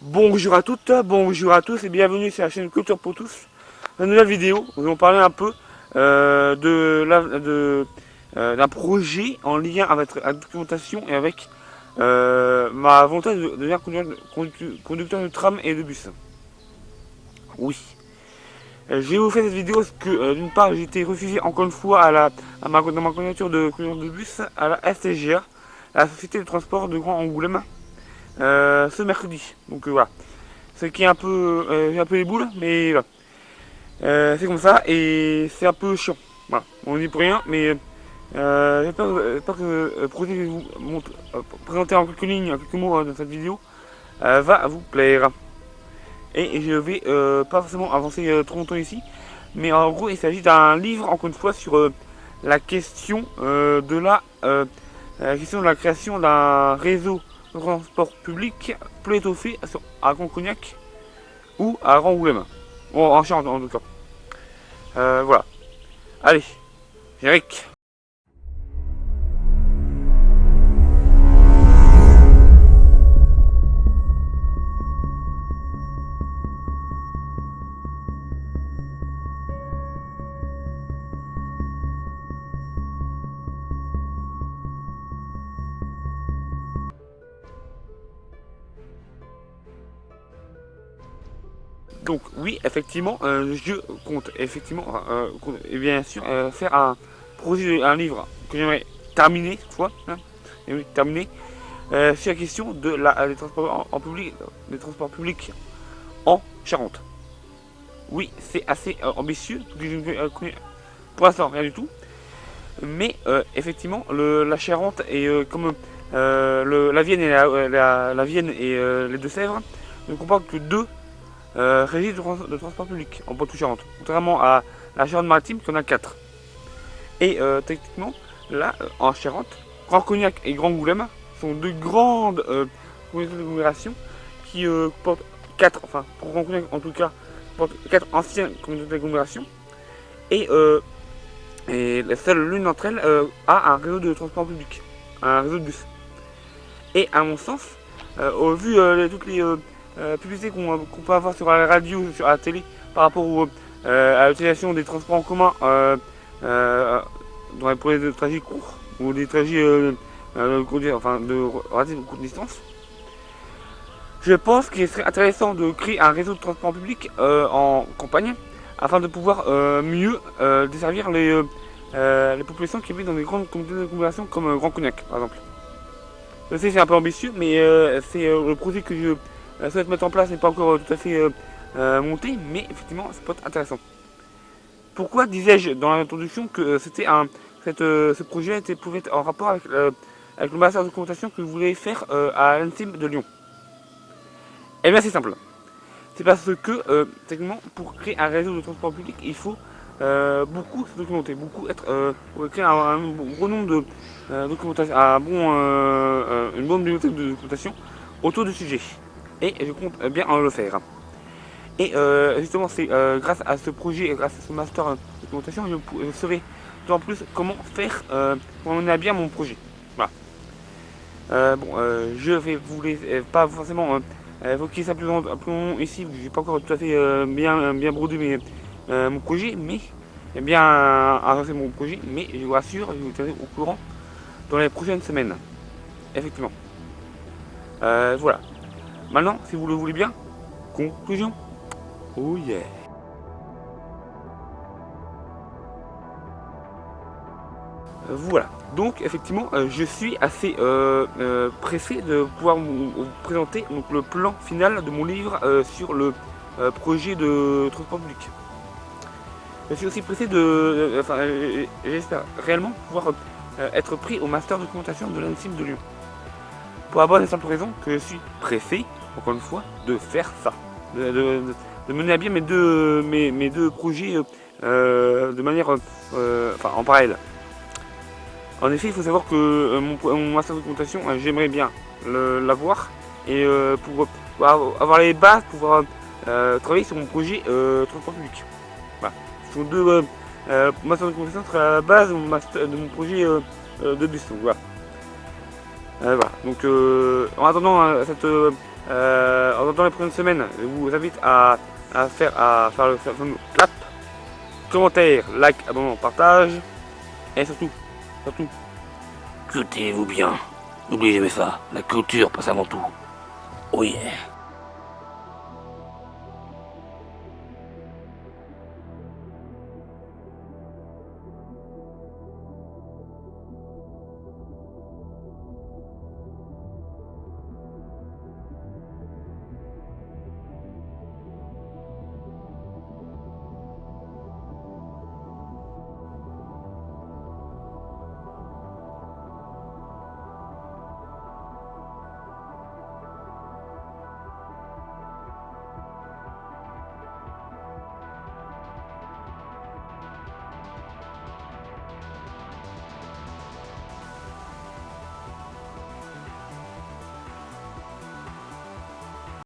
Bonjour à toutes, bonjour à tous et bienvenue sur la chaîne Culture pour tous. Une nouvelle vidéo, nous allons parler un peu d'un projet en lien avec la documentation et avec ma volonté de devenir conducteur de tram et de bus. Oui. Je vais vous faire cette vidéo parce que d'une part j'ai été refusé encore une fois dans ma candidature de conducteur de bus à la STGA, la Société de transport de Grand Angoulême, ce mercredi. Donc voilà. Ce qui est un peu les boules, mais voilà. C'est comme ça et c'est un peu chiant. Voilà. On n'y peut rien, mais j'espère que le projet que je vais vous présenter en quelques lignes, en quelques mots dans cette vidéo va vous plaire. Et je vais pas forcément avancer trop longtemps ici, mais en gros il s'agit d'un livre encore une fois sur la question la question de la création d'un réseau de transport public plus étoffé à Grand Cognac ou à Angoulême. Bon, en Charente en tout cas. Voilà. Allez, Eric. Donc oui, effectivement, je compte effectivement, et bien sûr, faire un projet, un livre que j'aimerais terminer cette fois, hein, et oui, terminer, sur la question des transports en public, des transports publics en Charente. Oui, c'est assez ambitieux, je ne connais pour l'instant rien du tout, mais effectivement, la Charente et comme la Vienne et la Vienne et les Deux-Sèvres ne comportent que deux régie de transport public en Poitou-Charentes, contrairement à la Charente-Maritime qui en a 4. Et techniquement, là, en Charente, Grand Cognac et Grand Angoulême sont deux grandes communautés d'agglomération qui portent 4, enfin pour Grand Cognac en tout cas, portent 4 anciennes communautés d'agglomération. Et, seule l'une d'entre elles a un réseau de transport public, un réseau de bus. Et à mon sens, au vu de toutes les publicités qu'on peut avoir sur la radio, sur la télé, par rapport à l'utilisation des transports en commun pour les trajets courts ou des trajets de relative courte distance. Je pense qu'il serait intéressant de créer un réseau de transport public en campagne afin de pouvoir mieux desservir les populations qui vivent dans des grandes communautés d'agglomération comme Grand Cognac par exemple. Je sais c'est un peu ambitieux mais c'est le projet que je souhaite mettre en place n'est pas encore tout à fait monté, mais effectivement ça peut être intéressant. Pourquoi disais-je dans l'introduction que ce projet pouvait être en rapport avec le master de documentation que je voulais faire à l'ANSIM de Lyon? Eh bien c'est simple. C'est parce que techniquement pour créer un réseau de transport public il faut beaucoup se documenter, pour créer un gros nombre de documentation, une bonne bibliothèque de documentation autour du sujet. Et je compte bien en le faire. Et justement, c'est grâce à ce projet, grâce à ce master de documentation, je saurai en plus comment faire pour mener à bien mon projet. Voilà. Je vais vous pas forcément évoquer ça plus long ici, je n'ai pas encore tout à fait bien brodé mon projet, mais bien avancé mon projet, mais je vous rassure, je vous tiendrai au courant dans les prochaines semaines. Effectivement. Voilà. Maintenant, si vous le voulez bien, conclusion. Oh yeah. Voilà. Donc effectivement, je suis assez pressé de pouvoir vous présenter donc, le plan final de mon livre sur le projet de transport public. Je suis aussi pressé j'espère réellement pouvoir être pris au master de documentation de l'ANSIM de Lyon. Pour la bonne et simple raison que je suis pressé, encore une fois, de faire ça. De mener à bien mes deux projets de manière en parallèle. En effet, il faut savoir que mon master de documentation, j'aimerais bien l'avoir et pour avoir les bases, pour pouvoir travailler sur mon projet transport public. Voilà. Ce sont deux masters de documentation sera la base de mon projet de bus. Donc, voilà. Voilà. Donc en attendant Dans les prochaines semaines, je vous invite à faire le fameux clap, commentaire, like, abonnement, partage, et surtout, Cultivez-vous bien. N'oubliez jamais ça, la culture passe avant tout. Oh yeah.